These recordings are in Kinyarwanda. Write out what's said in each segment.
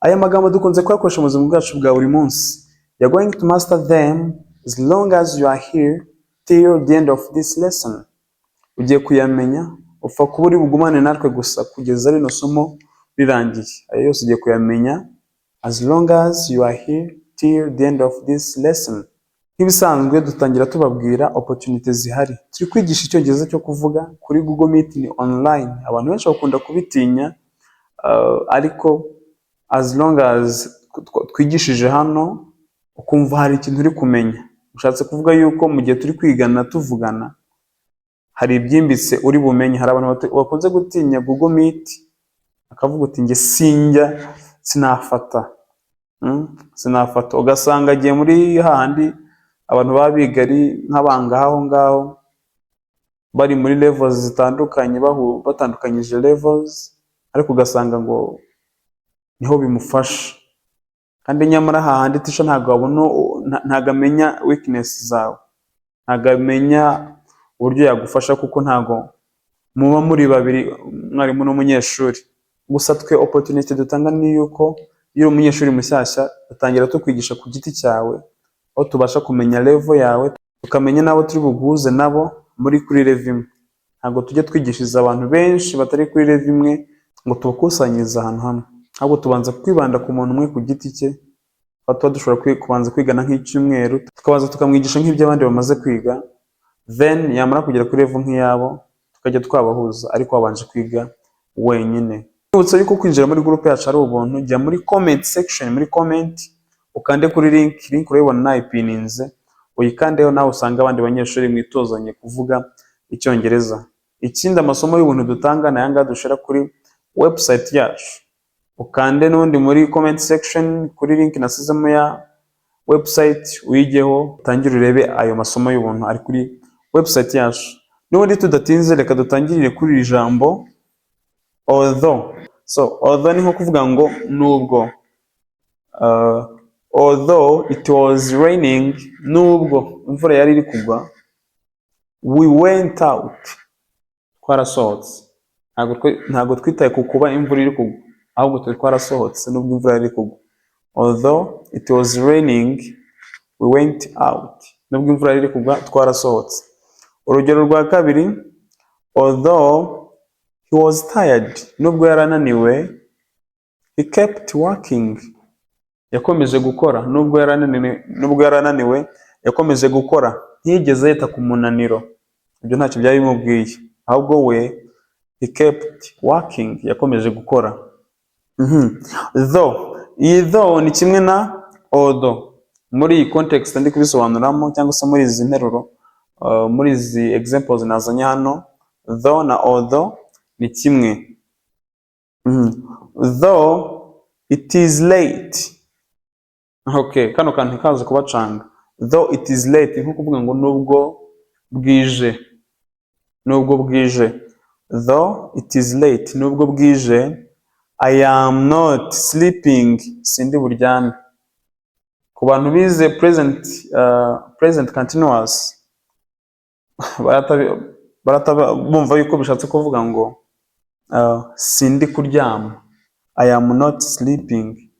Aya magambo dukunze kuyakoresha mu buzima bwacu bwa buri munsi. You're going to master them as long as you are here till the end of this lesson. Ugiye kuyamenya, upfa kuba uri bugumane natwe gusa kugeza rino somo rirangiye. Ayo yose ugiye kuyamenya as long as you are here till the end of this lesson. Nk'ibisanzwe dutangira tubabwira opportunities zihari. Turi kwigisha icyongereza cyo kuvuga kuri Google Meet ni online. Abantu benshi bakunda kubitinya, ariko as long as twigishije hano ukumva hari ikintu uri kumenya. Ushatse kuvuga yuko mu gihe turi kwigana tuvugana hari ibyimbitse uri bumenye. Hari abantu bakunze gutinya Google Meet akavuga uti nge sinafata. Ugasanga agiye muri hahandi abantu babiga ari nk'abanga aho ngaho bari muri levels zitandukanye, batandukanyije levels, ariko ugasanga ngo niho bimufasha. Kandi nyamara hahandi tisha ntago amenya weakness zawe, ntago amenya uburyo yagufasha, kuko ntago muba muri babiri, mwarimu n'umunyeshuri. Gusa twe opportunity dutanga ni yuko iyo umunyeshuri mushyashya dutangira tukwigisha ku giti cyawe, aho tubasha kumenya level yawe, tukamenya nabo turi buguze nabo muri kuri level imwe. Ntago tujye twigishiriza abantu benshi batari kuri level imwe ngo tubakusanyirize ahantu hamwe, ahubwo tubanza kwibanda ku muntu umwe ku giti cye. Tuba dushobora kubanza kwigana nk'icyumweru, tukabanza tukamwigisha nk'ibyo abandi bamaze kwiga, then yamara kugera kuri level nk'iyabo tukajya twabahuza, ariko wabanje kwiga wenyine. Nibutsa yuko kwinjira muri group yacu ari ubuntu. Jya muri comment section, muri comment ukande kuri link urayibona nayipininze, uyikandeho nawe usanga abandi banyeshuri mwitozanye kuvuga icyongereza. Ikindi amasomo y'ubuntu dutanga na yanga dushira kuri website yacu. Ukande n'undi muri comment section kuri link nasizemo ya website, uyigeho utangire urebe ayo masomo y'ubuntu ari kuri website yacu. N'ubundi tudatinze reka dutangirire kuri iri jambo although. So although ni nko kuvuga ngo nubwo. Although it was raining, nubwo imvura yari iri kugwa, we went out, twarasohotse. Ntago twitaye ku kuba imvura iri kugwa, ahubwo twarasohotse nubwo imvura yari iri kugwa. Although it was raining, we went out, nubwo imvura yari iri kugwa twarasohotse. Urugero rwa kabiri, although he was tired, nubwo yarananiwe, he kept working, yakomeje gukora. Nubwo yarananiwe yakomeje gukora, ntiyigeze yita ku munaniro. Ibyo ntacyo byari bimubwiye, ahubwo we he kept working, yakomeje gukora. Though, iyi though ni kimwe na although muri iyi context ndi kubisobanuramo, cyangwa se muri izi nteruro, muri izi examples nazanye hano. Though na although ni kimwe. Though it is late. Okay, kano kantu kaza kubacanga. Though it is late nko kuvuga ngo nubwo bwije. Nubwo bwije. Though it is late, nubwo bwije, I am not sleeping, sindi buryame. Ku bantu bize present continuous bumva yuko bishatse kuvuga ngo sindi kuryama. I am not sleeping,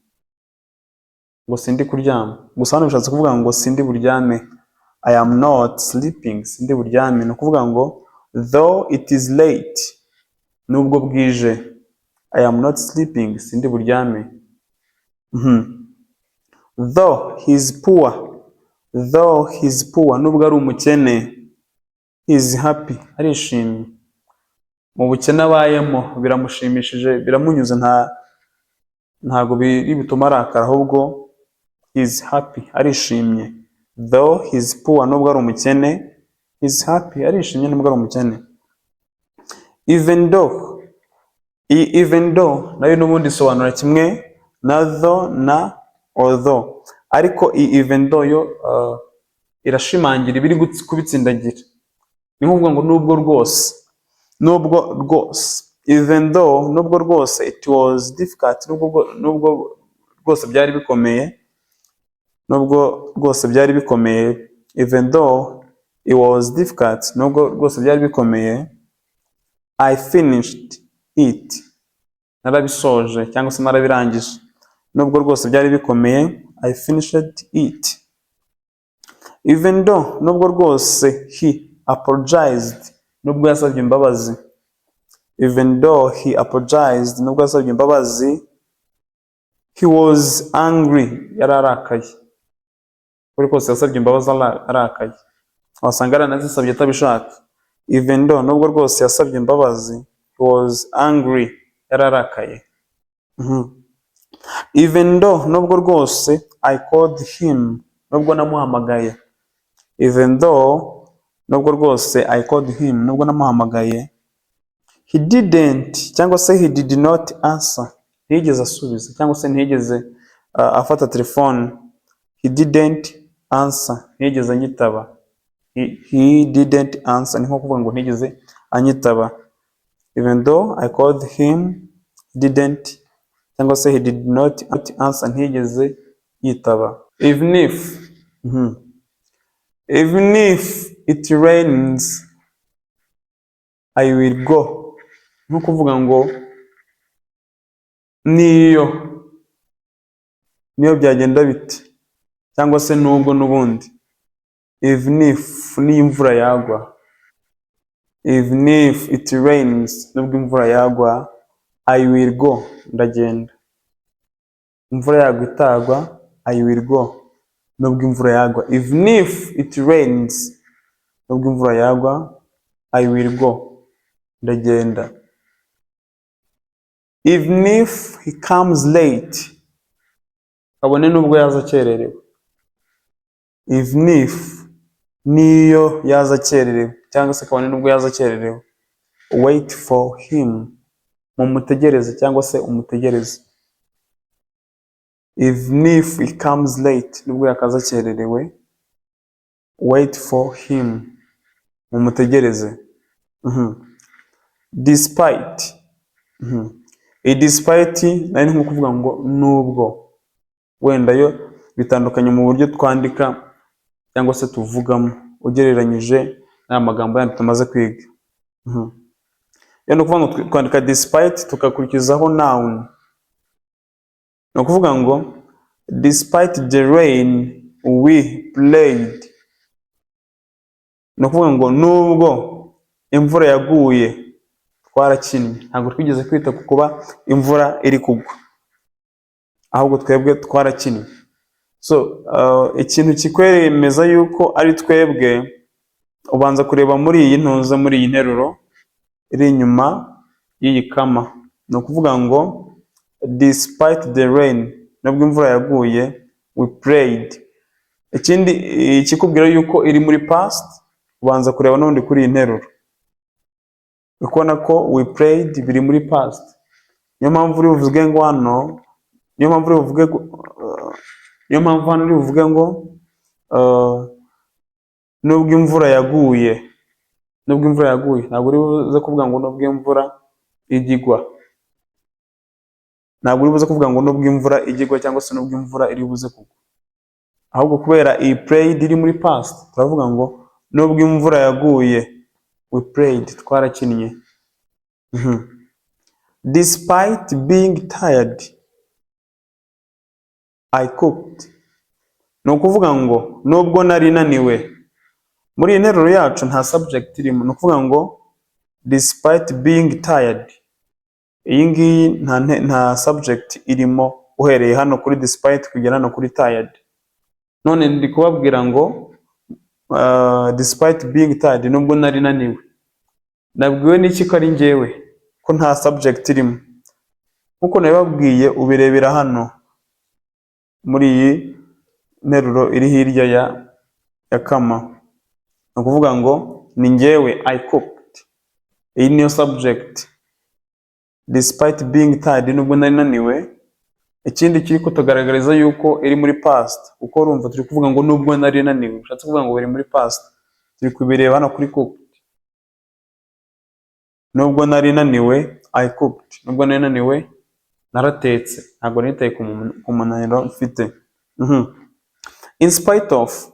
ngo sindi kuryama. Gusa hano bishatse kuvuga ngo sindi buryame. I am not sleeping, sindi buryame. Ni ukuvuga ngo though it is late, nubwo bwije, I am not sleeping, sindi buryame. Though he is poor, though he is poor, nubwo ari umukene, he is happy, arishimye. Mu bukene abayemo biramushimishije, biramunyuze, ntago biri bituma arakara, ahubwo he is happy, arishimye. Though he is poor, nubwo ari umukene, he is happy, arishimye nubwo ari umukene. Even though, even though nayo n'ubundi isobanura kimwe na though na although, ariko even though yo irashimangira ibiri kubitsindagira. Ni nkuvuga ngo nubwo rwose, nubwo rwose. Even though, nubwo rwose, it was difficult, nubwo rwose byari bikomeye, nubwo rwose byari bikomeye. Even though it was difficult, nubwo rwose byari bikomeye, I finished it, narabisoje cyangwa se narabirangije. nubwo rwose byari bikomeye. I finished it. Even though, nubwo rwose he apologized, nubwo yasabye imbabazi. Even though he apologized, nubwo yasabye imbabazi, he was angry, yari arakaye. Kuri kose yasabye imbabazi arakaye. Wasanga aranazisabye atabishaka. Even though, nubwo rwose yasabye imbabazi, he was angry, yari arakaye. Even though, nubwo rwose I called him, nubwo namuhamagaye. Even though, nubwo rwose I called him, nubwo namuhamagaye, he didn't, cyangwa se he did not answer, ntiyigeze asubiza, cyangwa se ntiyigeze afata telefone. He didn't answer, ntiyigeze anyitaba. He didn't answer, ni nko kuvuga ngo ntiyigeze anyitaba. Even though I called him, he didn't, cyangwa se he did not answer, ntiyigeze yitaba. Even if, even if it rains, I will go. Nko kuvuga ngo niyo byagenda bite, cyangwa se nubwo n'ubundi. Even if, niyo imvura yagwa. Even if it rains, nubwo imvura yagwa, I will go, ndagenda. Imvura yagwa itagwa, I will go, nubwo imvura yagwa. Even if it rains, nubwo imvura yagwa, I will go, ndagenda. Even if he comes late, kabone nubwo yaza akererewe. Even if, niyo yaza akererewe, cyangwa se kabone nubwo yaza akererewe. Wait for him, mumutegereze cyangwa se umutegereze. Even if he comes late, nubwo yakaza akererewe. Wait for him, mumutegereze. Despite, despite nari nko kuvuga ngo nubwo, wenda yo bitandukanye mu buryo twandika cyangwa se tuvugamo ugereranyije n'aya magambo yandi tumaze kwiga. Yo no kuvuga ngo twandika despite tukakurikizaho noun. No kuvuga ngo despite the rain we played. No kuvuga ngo nubwo imvura yaguye twarakinnye. Ntabwo twigeze kwita ku kuba imvura iri kugwa, ahubwo twebwe twarakinnye. So ikintu kikwemeza yuko ari twebwe, ubanza kureba muri iyi ntuza, muri iyi nteruro iri inyuma y'iyi kama. No kuvuga ngo despite the rain, nubwo imvura yaguye, we played. Ikindi ikikubwira yuko iri muri past, ubanza kureba n'undi kuri iyi nteruro. Ukubona ko we played biri muri past. Niyo mpamvu uri buvuge ngo hano, niyo mpamvu hano uri buvuge ngo nubwo imvura yaguye. Nubwo imvura yaguye, ntabwo uri buze kuvuga ngo nubwo imvura igigwa. Ntabwo uri buze kuvuga ngo nubwo imvura igigwa cyangwa se nubwo imvura iri buze kugwa. Ahubwo kubera iyi played iri muri past, turavuga ngo nubwo imvura yaguye, we played, twarakinnye. Despite being tired, I cooked. Ni ukuvuga ngo nubwo nari naniwe. Muri iyi nteruro yacu nta subject irimo. Ni ukuvuga ngo despite being tired, iyi ngiyi nta subject irimo uhereye hano kuri despite kugera hano kuri tired. None ndi kubabwira ngo despite being tired, nubwo nari naniwe. Nabwiwe n'iki ko ari njyewe, ko nta subject irimo. Nkuko nabibabwiye ubirebera hano muri iyi nteruro iri hirya ya kama. Ni ukuvuga ngo ni njyewe, I cooked. Iyi niyo subject. Despite being tired, nubwo nari naniwe. Ikindi kiri kutugaragariza yuko iri muri past, uko urumva turi kuvuga ngo nubwo nari naniwe, ushatse kuvuga ngo biri muri past. Turi kubireba hano kuri cooked. Nubwo nari naniwe, I cooked. Nubwo nari naniwe, naratetse. Ntabwo nitaye ku munaniro mfite. In spite of.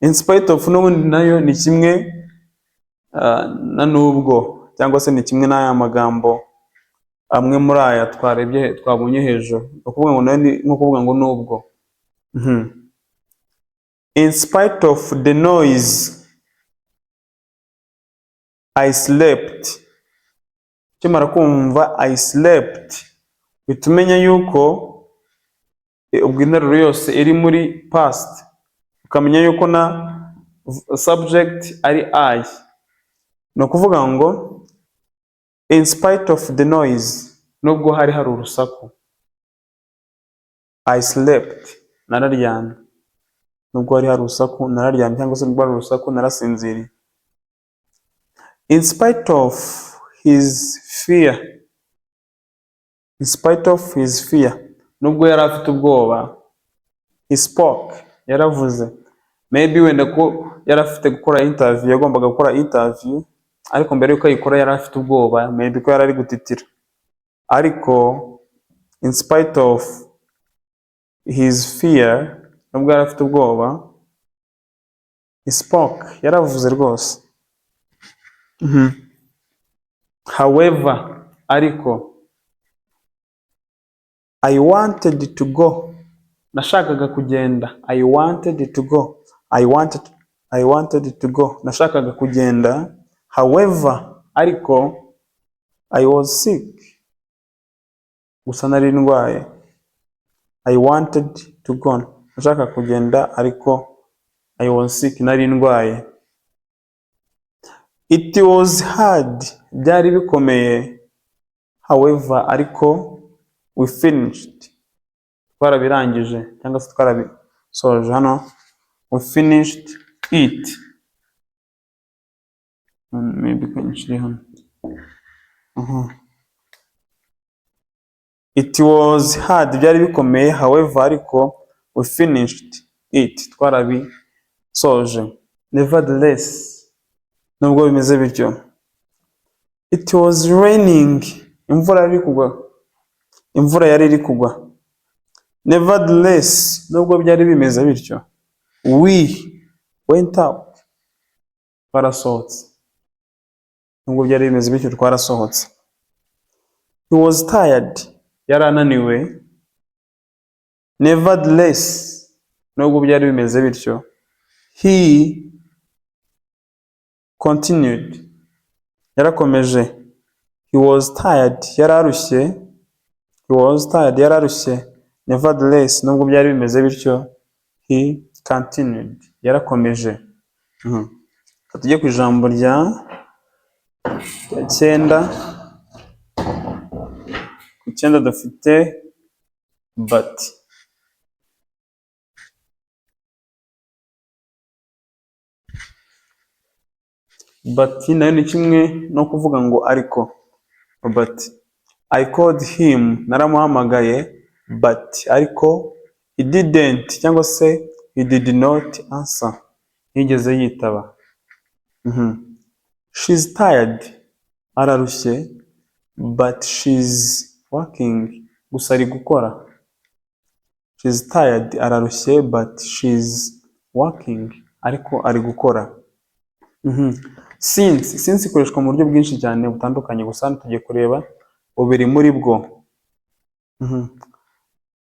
In spite of n'ubundi nayo ni kimwe na nubwo, cyangwa se ni kimwe n'aya magambo amwe muri aya twabonye hejuru, ni ukuvuga ngo nayo ni nko kuvuga ngo nubwo. In spite of the noise I slept. Ukimara kumva I slept uhita umenya yuko ubwo interuro yose iri muri past, ukamenya yuko na subject ari I. Ni ukuvuga ngo in spite of the noise, nubwo hari urusaku. I slept, nararyamye. Nubwo hari urusaku nararyamye, cyangwa se nubwo hari urusaku narasinziriye. In spite of his fear. In spite of his fear, nubwo yari afite ubwoba. He spoke, yaravuze. Maybe wenda ko yari afite gukora interview, yagombaga gukora interview, ariko mbere yuko ayikora yari afite ubwoba, maybe ko yari ari gutitira. Ariko in spite of his fear, nubwo yari afite ubwoba, he spoke, yaravuze rwose. However, ariko, I wanted to go. Nashakaga kugenda. I wanted to go. I wanted to go. Nashakaga kugenda. However, ariko, I was sick. Gusa nari ndwaye. I wanted to go. Nashakaga kugenda, ariko, I was sick. Nari ndwaye. It was hard. Byari bikomeye. However, ariko, we finished. Twarabirangije cyangwa se twarabisoje hano. We finished it. Maybe kanyishiri hano. It was hard. Byari bikomeye. However, ariko, we finished it. Twarabisoje. Nevertheless, nubwo bimeze bityo. It was raining. Imvura yari iri kugwa. Nevertheless, nubwo byari bimeze bityo. We went out. Twarasohotse. Nubwo byari bimeze bityo twarasohotse. He was tired. Yari ananiwe. Nevertheless, nubwo byari bimeze bityo. He continued. Yarakomeje. He was tired. Yararushye. He was tired. Yararushye. Nevertheless, nubwo byari bimeze bityo. He continued. Yarakomeje. Tujye ku ijambo rya 9. Ku 9 dufite but. But nayo ni kimwe no kuvuga ngo ariko. But I called him, naramuhamagaye, but ariko he didn't, cyangwa se he did not answer. Ntiyigeze yitaba. She's tired. Ararushye, but she's working. Gusa ari gukora. She's tired. Ararushye, but she's working. Ariko ari gukora. Since ikoreshwa mu buryo bwinshi cyane butandukanye, gusa tugiye kureba bubiri muri bwo.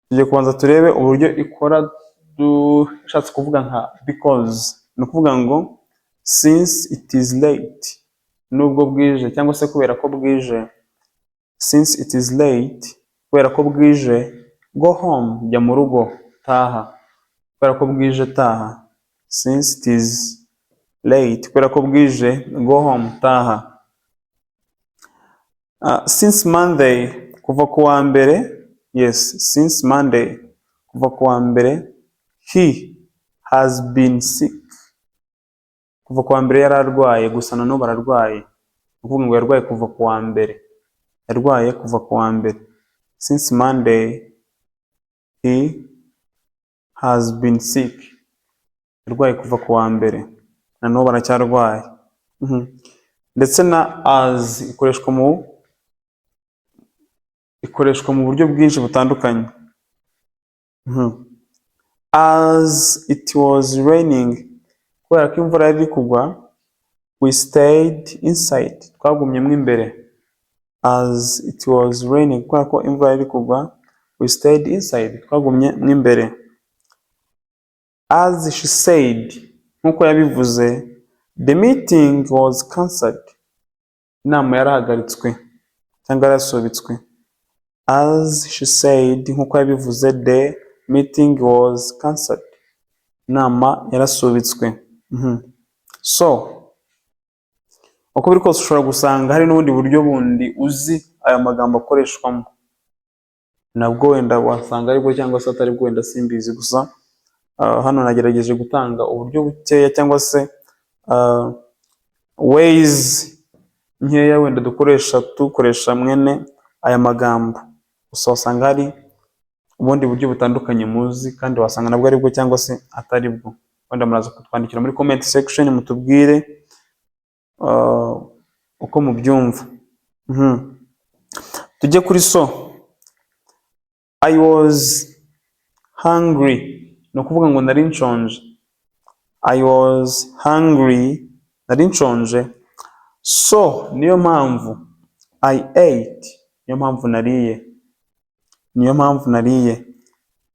Tugiye kubanza turebe uburyo ikora dushatse kuvuga nka because. Ni ukuvuga ngo since it is late, nubwo bwije, cyangwa se kubera ko bwije. Since it is late, kubera ko bwije. Go home, jya mu rugo, taha. Kubera ko bwije, taha. Since it is late, kubera ko bwije. Go home, taha. Since Monday, kuva ku wa mbere. Yes, since Monday, kuva ku wa mbere. He has been sick. Kuva ku wa mbere yararwaye, gusa na n'ubu ararwaye. Ukuvuga ngo yarwaye kuva ku wa mbere. Yarwaye kuva ku wa mbere. Since Monday, he has been sick. Yarwaye kuva ku wa mbere. Na n'ubu aracyarwaye. Ndetse na as ikoreshwa mu buryo bwinshi butandukanye. As it was raining, kubera ko imvura yari kugwa, we stayed inside. Twagumye mo imbere. as it was raining, kubera ko imvura iri kugwa, we stayed inside, twagumye mo imbere. As she said, nkuko yabivuze, the meeting was cancelled, inama yarahagaritswe cyangwa yarasubitswe. As she said, nkuko yabivuze, the meeting was cancelled, inama yarasubitswe. So uko biri kose ushobora gusanga hari n'ubundi buryo bundi uzi aya magambo akoreshwamo, nabwo wenda wasanga aribwo cyangwa se atari bwo, wenda simbizi. Gusa hano nagerageje gutanga uburyo bukeya cyangwa se ways nkeya wenda dukoresha mwene aya magambo. Gusa wasanga hari ubundi buryo butandukanye muzi, kandi wasanga nabwo aribwo cyangwa se atari bwo. Wenda muraza kutwandikira muri comment section mutubwire uko mubyumva. Tujye kuri so. I was hungry, no kuvuga ngo nari nshonje. I was hungry, nari nshonje. So niyo mpamvu, I ate, niyo mpamvu nariye. Niyo mpamvu nariye.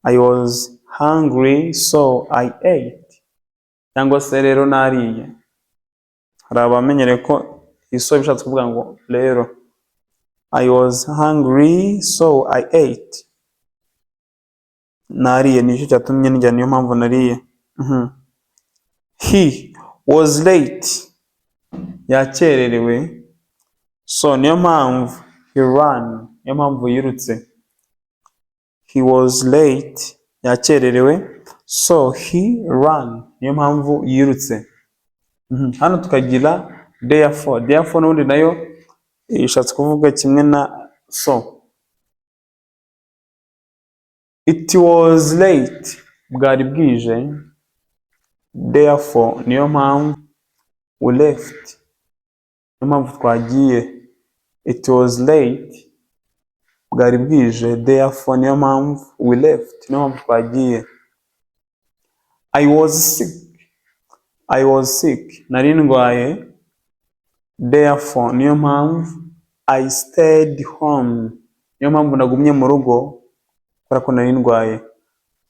I was hungry, so I ate. Cyangwa se rero nariye. Hari abamenyereye ko iso bishatse kuvuga ngo rero. I was hungry, so I ate. Nariye, nicyo cyatumye ndya, niyo mpamvu nariye. He was late, yakererewe. So niyo mpamvu, he ran, niyo mpamvu yirutse. He was late, yakererewe. So he ran, niyo mpamvu yirutse. Hano tukagira therefore. Therefore n'ubundi nayo ishatse kuvuga kimwe na so. It was late, bwari bwije. Therefore niyo mpamvu we left, niyo mpamvu twagiye. It was late, bwari bwije. Therefore niyo mpamvu we left, niyo mpamvu twagiye. I was sick, I was sick, nari ndwaye. Therefore niyo mpamvu I stayed home, niyo mpamvu nagumye mu rugo kubera ko nari ndwaye.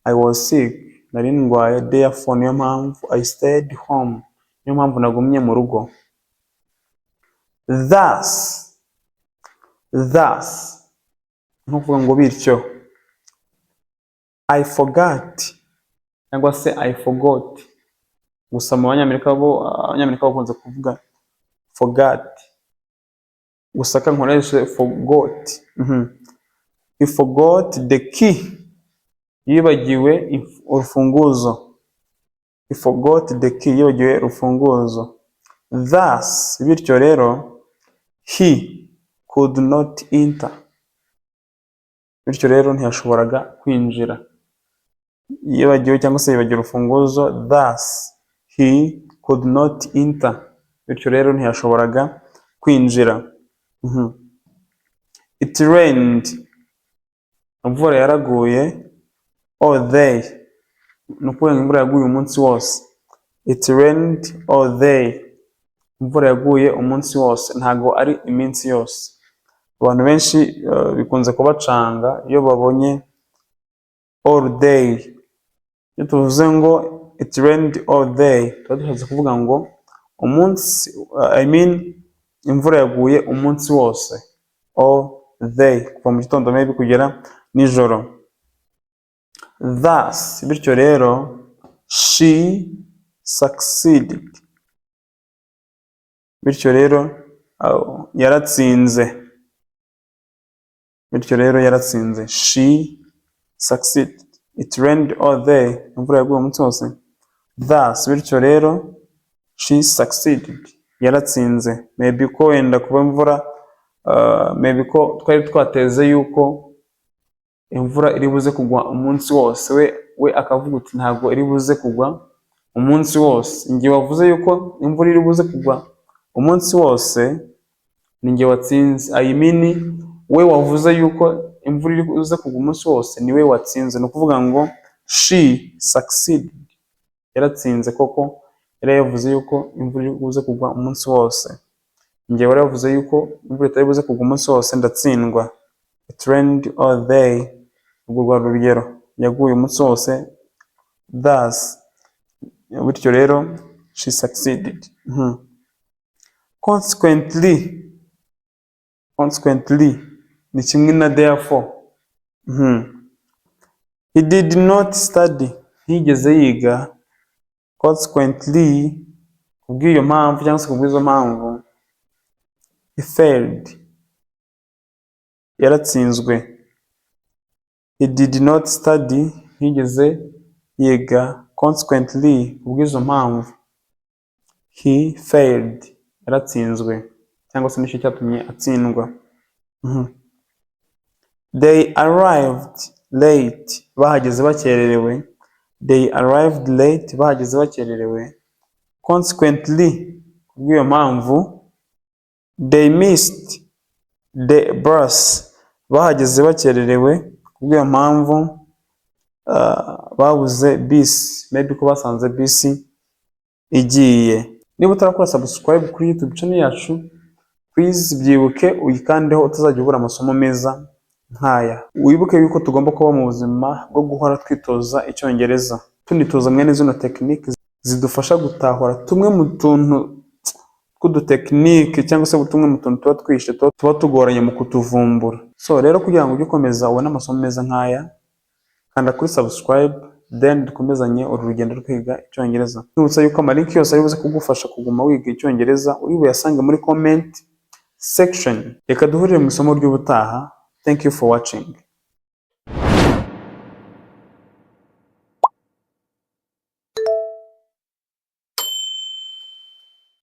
I was sick, nari ndwaye. Therefore niyo mpamvu I stayed home, niyo mpamvu nagumye mu rugo. Thus, nkuvuga ngo bityo. I forgot, cyangwa se I forgot. Gusa mu banyamerika bakunze kuvuga forgot. Gusa kankoreshe forgot. He forgot the key, yibagiwe urufunguzo. He forgot the key, yibagiwe urufunguzo. Thus, bityo rero, he could not enter. Bityo rero ntiyashoboraga kwinjira. Yibagiwe cyangwa se yibagiwe urufunguzo. Thus, he could not enter. Bityo rero ntiyashoboraga kwinjira. It rained, imvura yaraguye. All day, nukuvuga imvura yaguye umunsi wose. It rained all day, imvura yaguye umunsi wose, ntago ari iminsi yose. Abantu benshi bikunze kubacanga iyo babonye all day. Iyo tuvuze ngo it rained all day, tuba dushatse kuvuga ngo umunsi, imvura yaguye umunsi wose. All day, kuva mu gitondo maybe kugera nijoro. Thus, bityo rero, she succeeded. Bityo rero yaratsinze. Bityo rero yaratsinze. She succeeded. It rained all day, imvura yaguye umunsi wose. Thus, bityo rero, she succeeded, yaratsinze. Maybe ko wenda kuba imvura, maybe ko twari twateze yuko imvura iri buze kugwa umunsi wose, we akavuga uti ntabwo iri buze kugwa umunsi wose. Ngiye wavuze yuko imvura iri buze kugwa umunsi wose, ninjye watsinze. We wavuze yuko imvura iri buze kugwa umunsi wose, niwe watsinze. No kuvuga ngo she succeeded, yaratsinze koko. Yari yavuze yuko imvura iri buze kugwa umunsi wose. njye wari wavuze yuko imvura itari buze kugwa umunsi wose ndatsindwa. It rained all day. Ubwo rwa rugero yaguye umunsi wose. Thus, bityo rero she succeeded. Consequently ni kimwe na therefore. He did not study. Ntiyigeze yiga. Consequently, kubw'iyo mpamvu cyangwa se kubw'izo mpamvu, he failed. Yaratsinzwe. He did not study. Ntiyigeze yiga. Consequently, kubw'izo mpamvu, he failed. Yaratsinzwe cyangwa se nicyo cyatumye atsindwa. They arrived late. Bahageze bakererewe. They arrived late. Bahageze bakererewe. Consequently, kubw'iyo mpamvu, they missed the bus. Bahageze bakererewe. Kubw'iyo mpamvu, babuze bisi. Maybe ko basanze bisi igiye. Niba utarakora subscribe kuri YouTube channel yacu, please byibuke uyikandeho utazajya ubura amasomo meza nkaya. Wibuke yuko tugomba kuba mu buzima bwo guhora twitoza icyongereza, tunitoza mwene zino technique zidufasha gutahura tumwe mu tuntu tw'udutekinike cyangwa se tumwe mu tuntu tuba twishe tuba tugoranye mu kutuvumbura. So rero kugira ngo ujye ukomeza ubone amasomo meza nkaya, kanda kuri subscribe, then dukomezanye uru rugendo rwo kwiga icyongereza. Nibutsa yuko amalink yose ari buze kugufasha kuguma wiga icyongereza uri buyasange muri comment section. Reka duhurire mu isomo ry'ubutaha. Thank you for watching.